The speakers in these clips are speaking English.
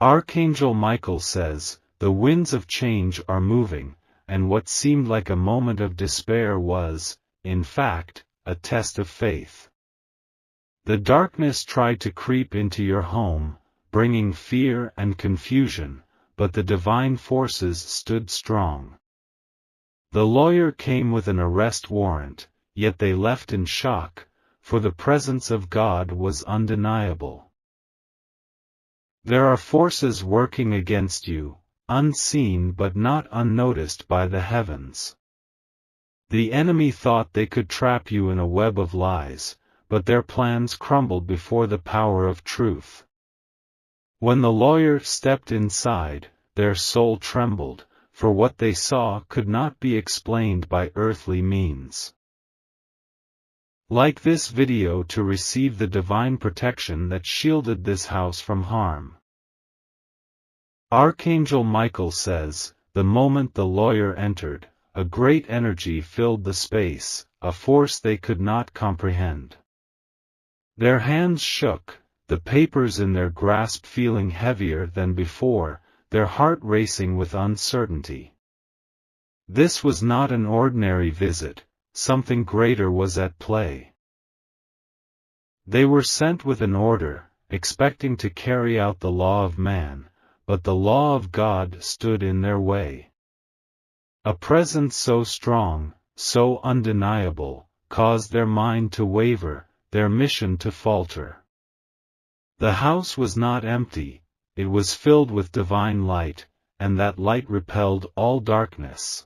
Archangel Michael says, the winds of change are moving, and what seemed like a moment of despair was, in fact, a test of faith. The darkness tried to creep into your home, bringing fear and confusion, but the divine forces stood strong. The lawyer came with an arrest warrant, yet they left in shock, for the presence of God was undeniable. There are forces working against you, unseen but not unnoticed by the heavens. The enemy thought they could trap you in a web of lies, but their plans crumbled before the power of truth. When the lawyer stepped inside, their soul trembled, for what they saw could not be explained by earthly means. Like this video to receive the divine protection that shielded this house from harm. Archangel Michael says, the moment the lawyer entered, a great energy filled the space, a force they could not comprehend. Their hands shook, the papers in their grasp feeling heavier than before, their heart racing with uncertainty. This was not an ordinary visit, something greater was at play. They were sent with an order, expecting to carry out the law of man, but the law of God stood in their way. A presence so strong, so undeniable, caused their mind to waver, their mission to falter. The house was not empty, it was filled with divine light, and that light repelled all darkness.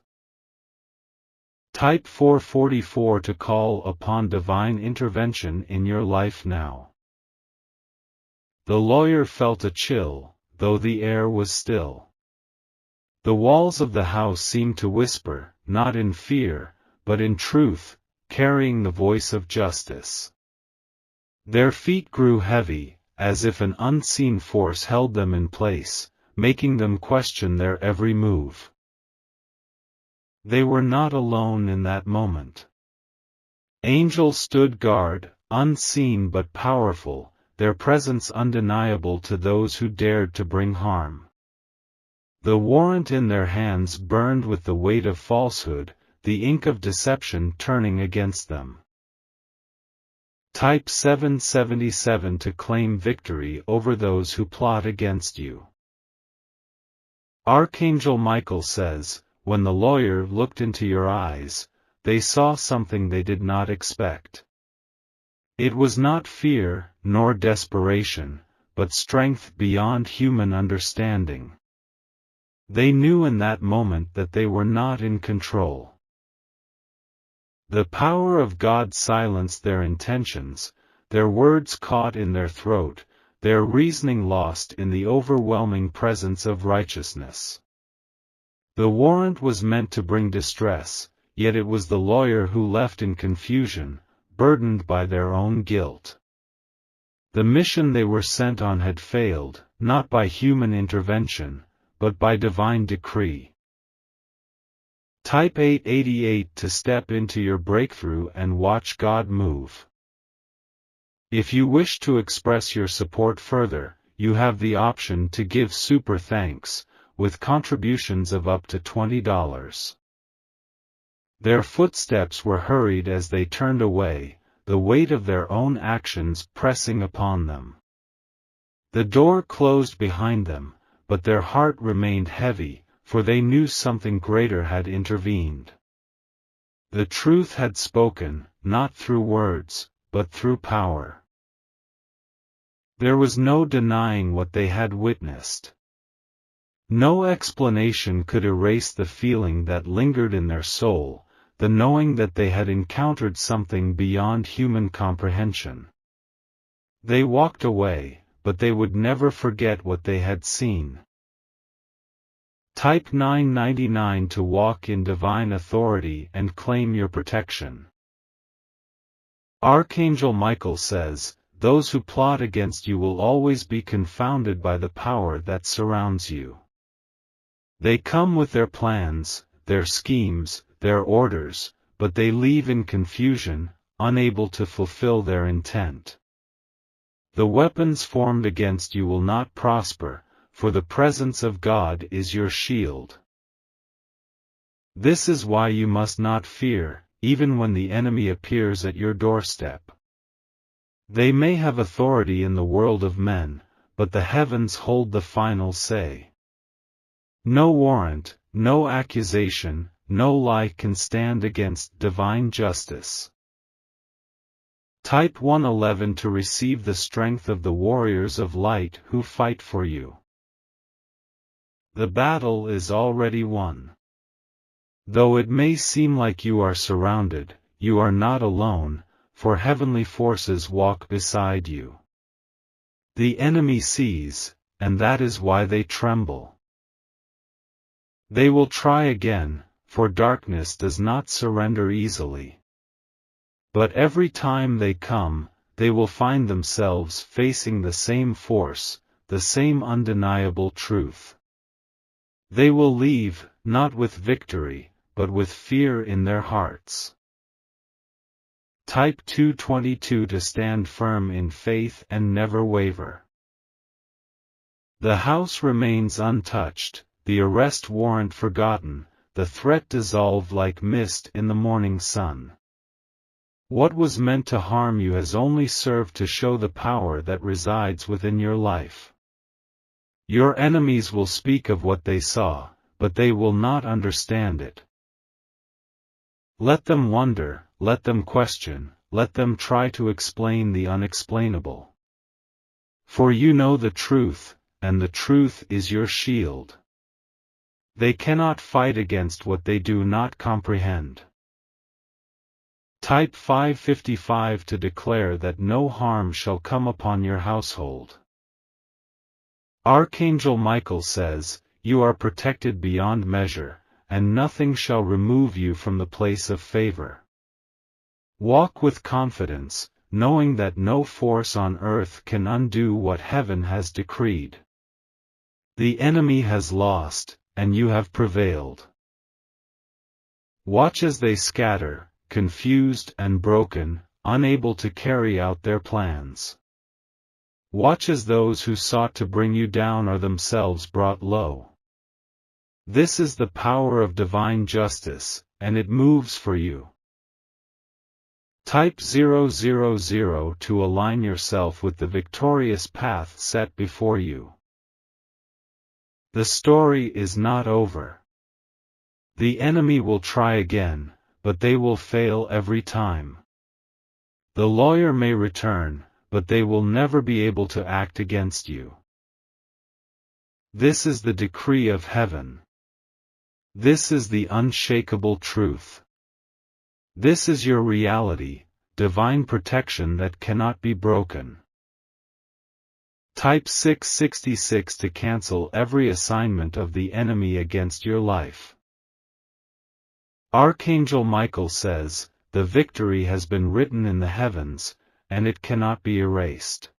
Type 444 to call upon divine intervention in your life now. The lawyer felt a chill, though the air was still. The walls of the house seemed to whisper, not in fear, but in truth, carrying the voice of justice. Their feet grew heavy, as if an unseen force held them in place, making them question their every move. They were not alone in that moment. Angels stood guard, unseen but powerful, their presence undeniable to those who dared to bring harm. The warrant in their hands burned with the weight of falsehood, the ink of deception turning against them. Type 777 to claim victory over those who plot against you. Archangel Michael says, when the lawyer looked into your eyes, they saw something they did not expect. It was not fear, nor desperation, but strength beyond human understanding. They knew in that moment that they were not in control. The power of God silenced their intentions, their words caught in their throat, their reasoning lost in the overwhelming presence of righteousness. The warrant was meant to bring distress, yet it was the lawyer who left in confusion, burdened by their own guilt. The mission they were sent on had failed, not by human intervention, but by divine decree. Type 888 to step into your breakthrough and watch God move. If you wish to express your support further, you have the option to give super thanks, with contributions of up to $20. Their footsteps were hurried as they turned away, the weight of their own actions pressing upon them. The door closed behind them, but their heart remained heavy, for they knew something greater had intervened. The truth had spoken, not through words, but through power. There was no denying what they had witnessed. No explanation could erase the feeling that lingered in their soul, the knowing that they had encountered something beyond human comprehension. They walked away, but they would never forget what they had seen. Type 999 to walk in divine authority and claim your protection. Archangel Michael says, those who plot against you will always be confounded by the power that surrounds you. They come with their plans, their schemes, their orders, but they leave in confusion, unable to fulfill their intent. The weapons formed against you will not prosper, for the presence of God is your shield. This is why you must not fear, even when the enemy appears at your doorstep. They may have authority in the world of men, but the heavens hold the final say. No warrant, no accusation, no lie can stand against divine justice. Type 111 to receive the strength of the warriors of light who fight for you. The battle is already won. Though it may seem like you are surrounded, you are not alone, for heavenly forces walk beside you. The enemy sees, and that is why they tremble. They will try again, for darkness does not surrender easily. But every time they come, they will find themselves facing the same force, the same undeniable truth. They will leave, not with victory, but with fear in their hearts. Type 222 to stand firm in faith and never waver. The house remains untouched, the arrest warrant forgotten, the threat dissolved like mist in the morning sun. What was meant to harm you has only served to show the power that resides within your life. Your enemies will speak of what they saw, but they will not understand it. Let them wonder, let them question, let them try to explain the unexplainable. For you know the truth, and the truth is your shield. They cannot fight against what they do not comprehend. Type 555 to declare that no harm shall come upon your household. Archangel Michael says, "You are protected beyond measure, and nothing shall remove you from the place of favor." Walk with confidence, knowing that no force on earth can undo what heaven has decreed. The enemy has lost, and you have prevailed. Watch as they scatter, confused and broken, unable to carry out their plans. Watch as those who sought to bring you down are themselves brought low. This is the power of divine justice, and it moves for you. Type 000 to align yourself with the victorious path set before you. The story is not over. The enemy will try again, but they will fail every time. The lawyer may return, but they will never be able to act against you. This is the decree of heaven. This is the unshakable truth. This is your reality, divine protection that cannot be broken. Type 666 to cancel every assignment of the enemy against your life. Archangel Michael says, "The victory has been written in the heavens, and it cannot be erased."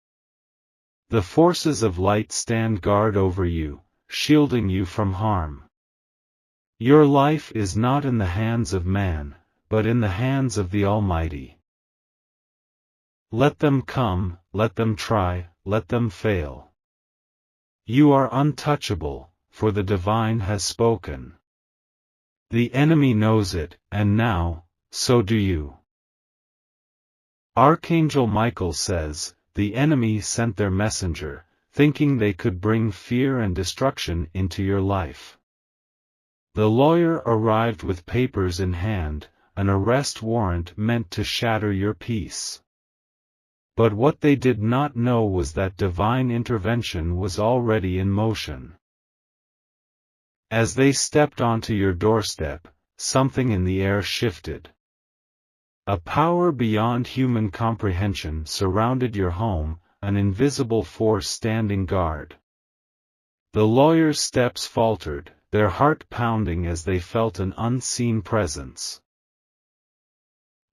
The forces of light stand guard over you, shielding you from harm. Your life is not in the hands of man, but in the hands of the Almighty. Let them come, let them try, let them fail. You are untouchable, for the divine has spoken. The enemy knows it, and now, so do you. Archangel Michael says, "The enemy sent their messenger, thinking they could bring fear and destruction into your life." The lawyer arrived with papers in hand, an arrest warrant meant to shatter your peace. But what they did not know was that divine intervention was already in motion. As they stepped onto your doorstep, something in the air shifted. A power beyond human comprehension surrounded your home, an invisible force standing guard. The lawyer's steps faltered, their heart pounding as they felt an unseen presence.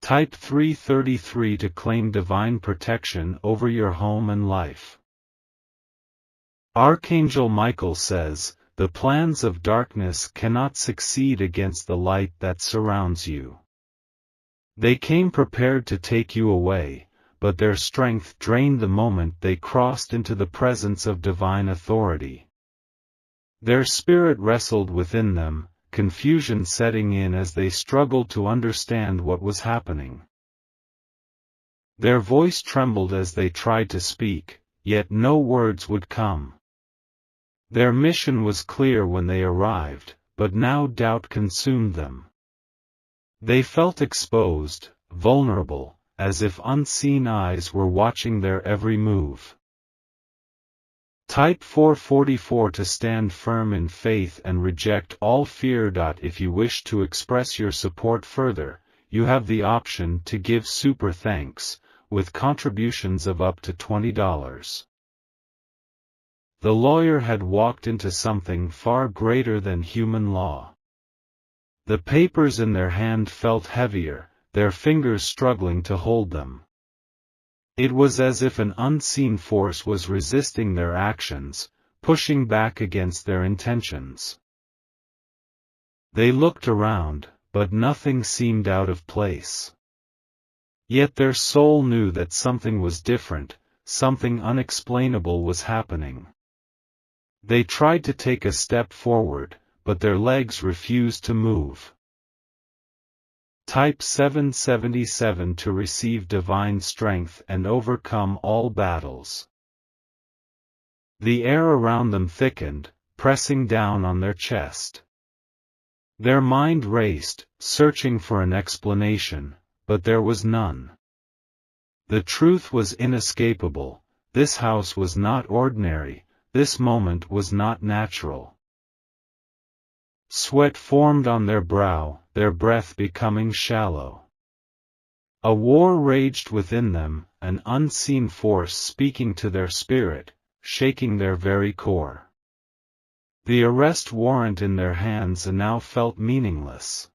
Type 333 to claim divine protection over your home and life. Archangel Michael says, "The plans of darkness cannot succeed against the light that surrounds you." They came prepared to take you away, but their strength drained the moment they crossed into the presence of divine authority. Their spirit wrestled within them, confusion setting in as they struggled to understand what was happening. Their voice trembled as they tried to speak, yet no words would come. Their mission was clear when they arrived, but now doubt consumed them. They felt exposed, vulnerable, as if unseen eyes were watching their every move. Type 444 to stand firm in faith and reject all fear. If you wish to express your support further, you have the option to give super thanks, with contributions of up to $20. The lawyer had walked into something far greater than human law. The papers in their hand felt heavier, their fingers struggling to hold them. It was as if an unseen force was resisting their actions, pushing back against their intentions. They looked around, but nothing seemed out of place. Yet their soul knew that something was different, something unexplainable was happening. They tried to take a step forward, but their legs refused to move. Type 777 to receive divine strength and overcome all battles. The air around them thickened, pressing down on their chest. Their mind raced, searching for an explanation, but there was none. The truth was inescapable: this house was not ordinary, this moment was not natural. Sweat formed on their brow, their breath becoming shallow. A war raged within them, an unseen force speaking to their spirit, shaking their very core. The arrest warrant in their hands now felt meaningless.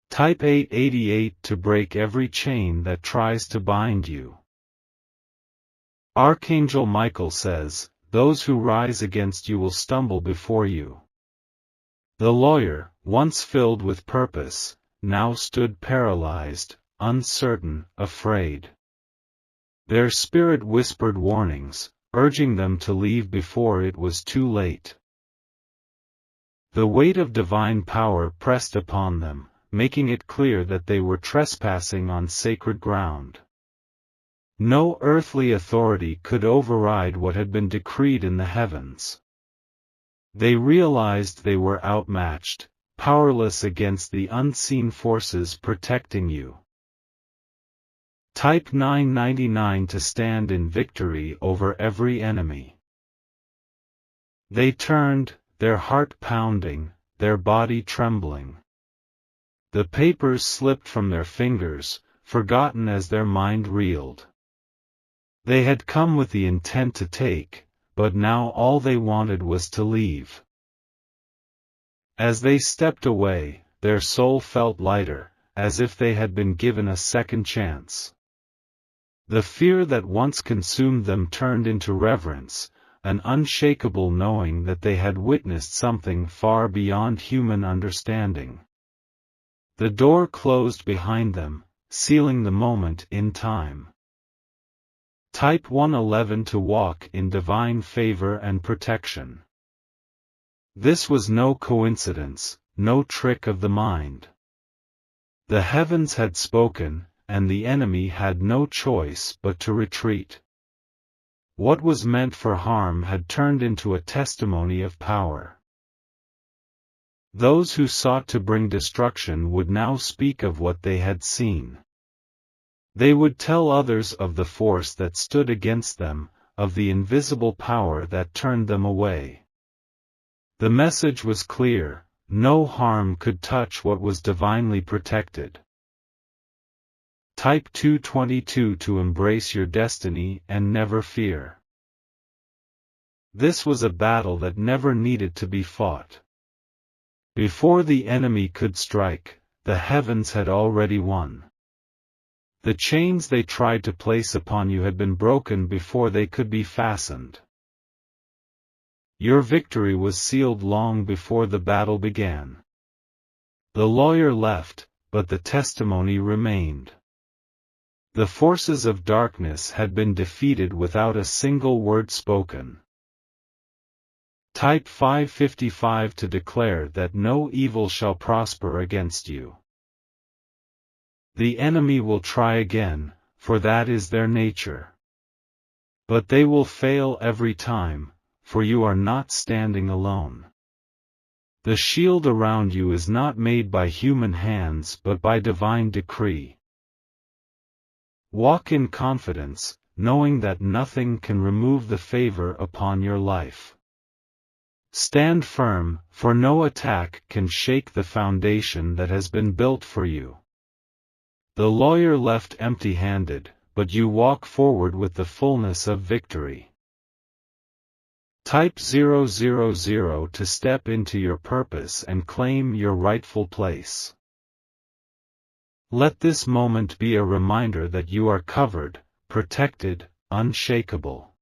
Type 888 to break every chain that tries to bind you. Archangel Michael says, "Those who rise against you will stumble before you." The lawyer, once filled with purpose, now stood paralyzed, uncertain, afraid. Their spirit whispered warnings, urging them to leave before it was too late. The weight of divine power pressed upon them, making it clear that they were trespassing on sacred ground. No earthly authority could override what had been decreed in the heavens. They realized they were outmatched, powerless against the unseen forces protecting you. Type 999 to stand in victory over every enemy. They turned, their heart pounding, their body trembling. The papers slipped from their fingers, forgotten as their mind reeled. They had come with the intent to take, but now all they wanted was to leave. As they stepped away, their soul felt lighter, as if they had been given a second chance. The fear that once consumed them turned into reverence, an unshakable knowing that they had witnessed something far beyond human understanding. The door closed behind them, sealing the moment in time. Type 111 to walk in divine favor and protection. This was no coincidence, no trick of the mind. The heavens had spoken, and the enemy had no choice but to retreat. What was meant for harm had turned into a testimony of power. Those who sought to bring destruction would now speak of what they had seen. They would tell others of the force that stood against them, of the invisible power that turned them away. The message was clear: no harm could touch what was divinely protected. Type 222 to embrace your destiny and never fear. This was a battle that never needed to be fought. Before the enemy could strike, the heavens had already won. The chains they tried to place upon you had been broken before they could be fastened. Your victory was sealed long before the battle began. The lawyer left, but the testimony remained. The forces of darkness had been defeated without a single word spoken. Type 555 to declare that no evil shall prosper against you. The enemy will try again, for that is their nature. But they will fail every time, for you are not standing alone. The shield around you is not made by human hands but by divine decree. Walk in confidence, knowing that nothing can remove the favor upon your life. Stand firm, for no attack can shake the foundation that has been built for you. The lawyer left empty-handed, but you walk forward with the fullness of victory. Type 000 to step into your purpose and claim your rightful place. Let this moment be a reminder that you are covered, protected, unshakable.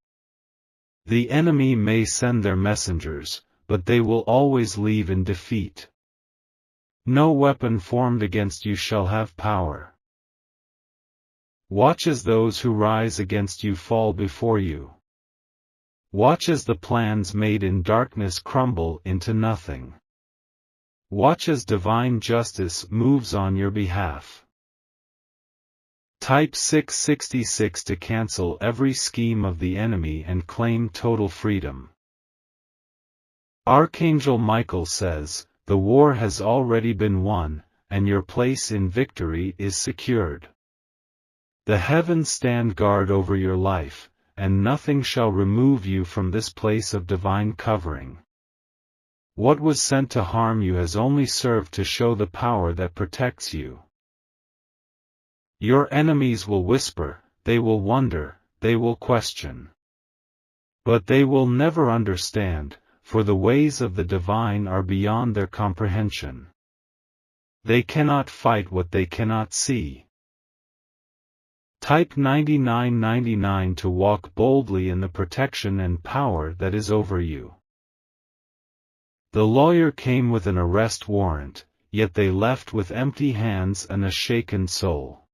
The enemy may send their messengers, but they will always leave in defeat. No weapon formed against you shall have power. Watch as those who rise against you fall before you. Watch as the plans made in darkness crumble into nothing. Watch as divine justice moves on your behalf. Type 666 to cancel every scheme of the enemy and claim total freedom. Archangel Michael says, the war has already been won, and your place in victory is secured. The heavens stand guard over your life, and nothing shall remove you from this place of divine covering. What was sent to harm you has only served to show the power that protects you. Your enemies will whisper, they will wonder, they will question. But they will never understand, for the ways of the divine are beyond their comprehension. They cannot fight what they cannot see. Type 9999 to walk boldly in the protection and power that is over you. The lawyer came with an arrest warrant, yet they left with empty hands and a shaken soul.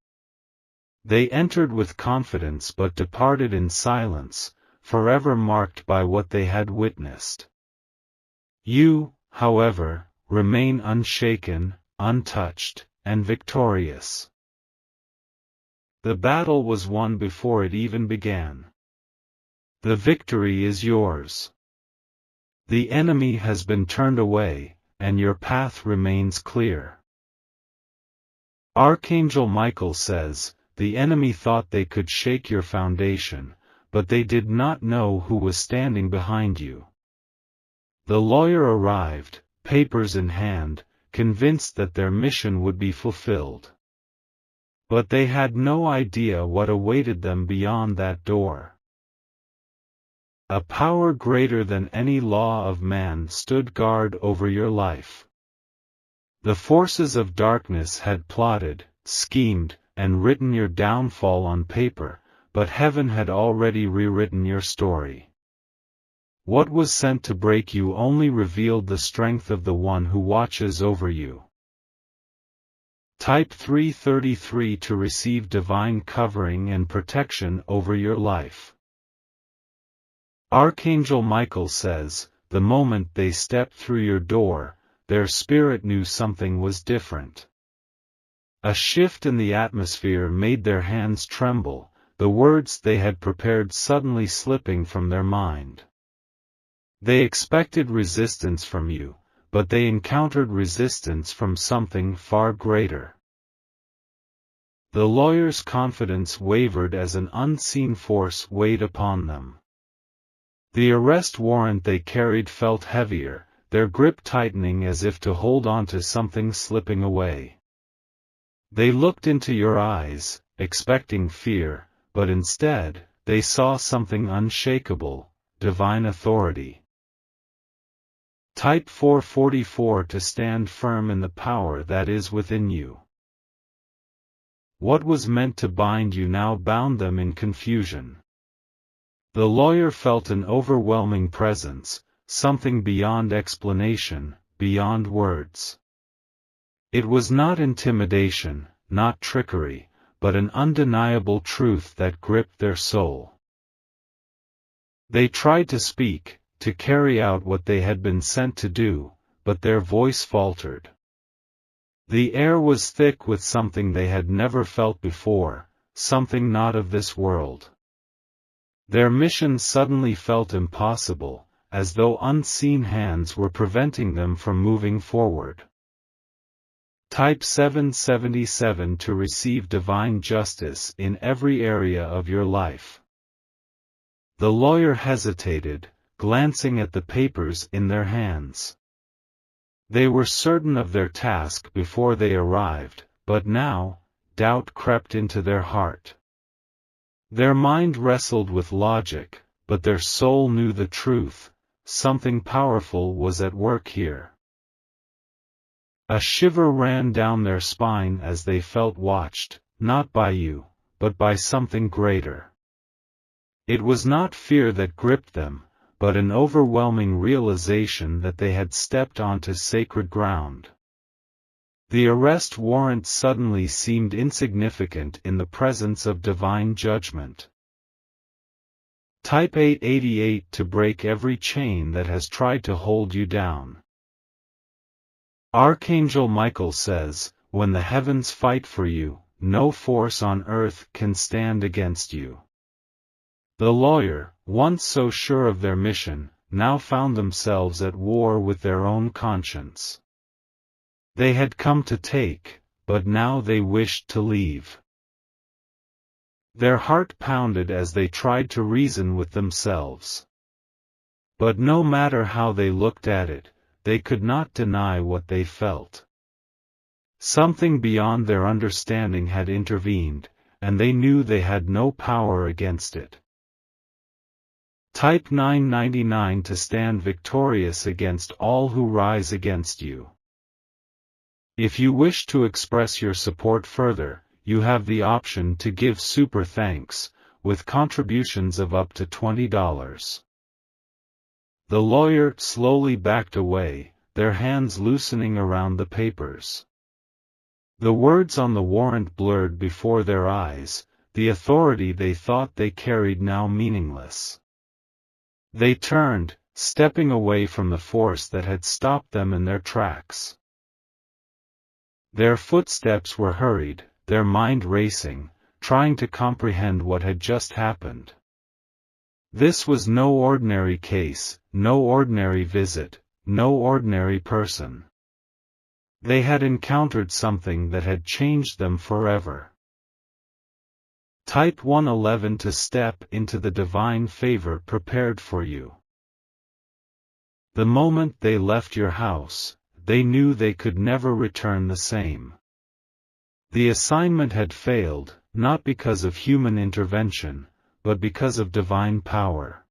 They entered with confidence but departed in silence, forever marked by what they had witnessed. You, however, remain unshaken, untouched, and victorious. The battle was won before it even began. The victory is yours. The enemy has been turned away, and your path remains clear. Archangel Michael says, the enemy thought they could shake your foundation, but they did not know who was standing behind you. The lawyer arrived, papers in hand, convinced that their mission would be fulfilled. But they had no idea what awaited them beyond that door. A power greater than any law of man stood guard over your life. The forces of darkness had plotted, schemed, and written your downfall on paper, but heaven had already rewritten your story. What was sent to break you only revealed the strength of the one who watches over you. Type 333 to receive divine covering and protection over your life. Archangel Michael says, the moment they stepped through your door, their spirit knew something was different. A shift in the atmosphere made their hands tremble, the words they had prepared suddenly slipping from their mind. They expected resistance from you, but they encountered resistance from something far greater. The lawyer's confidence wavered as an unseen force weighed upon them. The arrest warrant they carried felt heavier, their grip tightening as if to hold on to something slipping away. They looked into your eyes, expecting fear, but instead, they saw something unshakable, divine authority. Type 444 to stand firm in the power that is within you. What was meant to bind you now bound them in confusion. The lawyer felt an overwhelming presence, something beyond explanation, beyond words. It was not intimidation, not trickery, but an undeniable truth that gripped their soul. They tried to speak, to carry out what they had been sent to do, but their voice faltered. The air was thick with something they had never felt before, something not of this world. Their mission suddenly felt impossible, as though unseen hands were preventing them from moving forward. Type 777 to receive divine justice in every area of your life. The lawyer hesitated, glancing at the papers in their hands. They were certain of their task before they arrived, but now, doubt crept into their heart. Their mind wrestled with logic, but their soul knew the truth. Something powerful was at work here. A shiver ran down their spine as they felt watched, not by you, but by something greater. It was not fear that gripped them, but an overwhelming realization that they had stepped onto sacred ground. The arrest warrant suddenly seemed insignificant in the presence of divine judgment. Type 888 to break every chain that has tried to hold you down. Archangel Michael says, when the heavens fight for you, no force on earth can stand against you. The lawyer, once so sure of their mission, now found themselves at war with their own conscience. They had come to take, but now they wished to leave. Their heart pounded as they tried to reason with themselves. But no matter how they looked at it, they could not deny what they felt. Something beyond their understanding had intervened, and they knew they had no power against it. Type 999 to stand victorious against all who rise against you. If you wish to express your support further, you have the option to give super thanks, with contributions of up to $20. The lawyer slowly backed away, their hands loosening around the papers. The words on the warrant blurred before their eyes, the authority they thought they carried now meaningless. They turned, stepping away from the force that had stopped them in their tracks. Their footsteps were hurried, their mind racing, trying to comprehend what had just happened. This was no ordinary case, no ordinary visit, no ordinary person. They had encountered something that had changed them forever. Type 111 to step into the divine favor prepared for you. The moment they left your house, they knew they could never return the same. The assignment had failed, not because of human intervention, but because of divine power.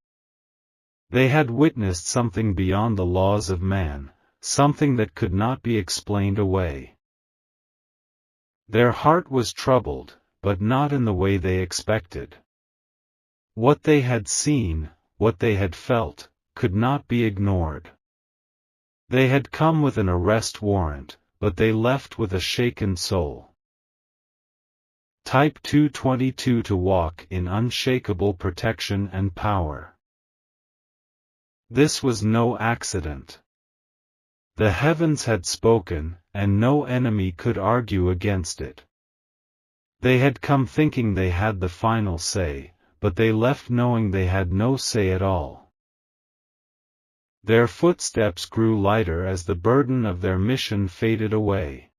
They had witnessed something beyond the laws of man, something that could not be explained away. Their heart was troubled, but not in the way they expected. What they had seen, what they had felt, could not be ignored. They had come with an arrest warrant, but they left with a shaken soul. Type 222 to walk in unshakable protection and power. This was no accident. The heavens had spoken, and no enemy could argue against it. They had come thinking they had the final say, but they left knowing they had no say at all. Their footsteps grew lighter as the burden of their mission faded away.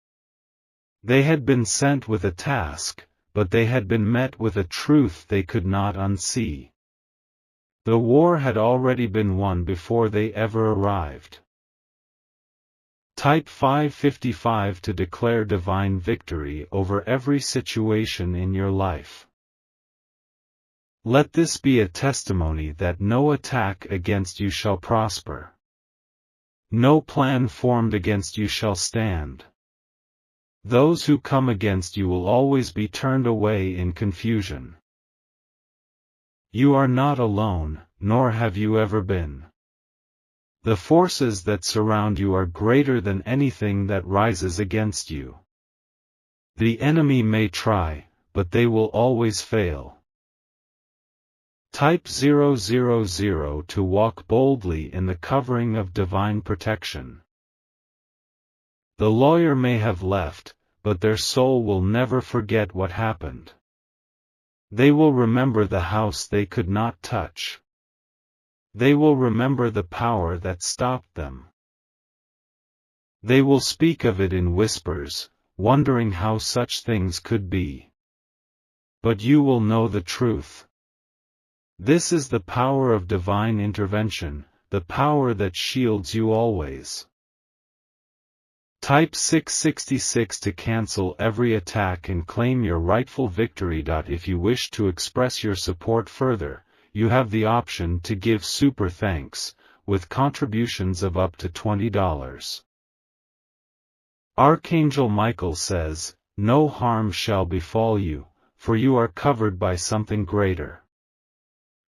They had been sent with a task, but they had been met with a truth they could not unsee. The war had already been won before they ever arrived. Type 555 to declare divine victory over every situation in your life. Let this be a testimony that no attack against you shall prosper. No plan formed against you shall stand. Those who come against you will always be turned away in confusion. You are not alone, nor have you ever been. The forces that surround you are greater than anything that rises against you. The enemy may try, but they will always fail. Type 000 to walk boldly in the covering of divine protection. The lawyer may have left, but their soul will never forget what happened. They will remember the house they could not touch. They will remember the power that stopped them. They will speak of it in whispers, wondering how such things could be. But you will know the truth. This is the power of divine intervention, the power that shields you always. Type 666 to cancel every attack and claim your rightful victory. If you wish to express your support further, you have the option to give super thanks, with contributions of up to $20. Archangel Michael says, "No harm shall befall you, for you are covered by something greater."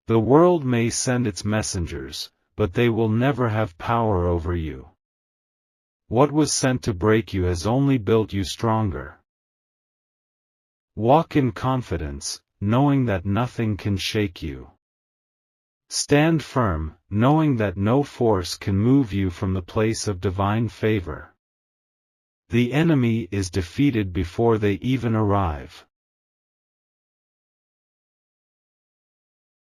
The world may send its messengers, but they will never have power over you. What was sent to break you has only built you stronger. Walk in confidence, knowing that nothing can shake you. Stand firm, knowing that no force can move you from the place of divine favor. The enemy is defeated before they even arrive.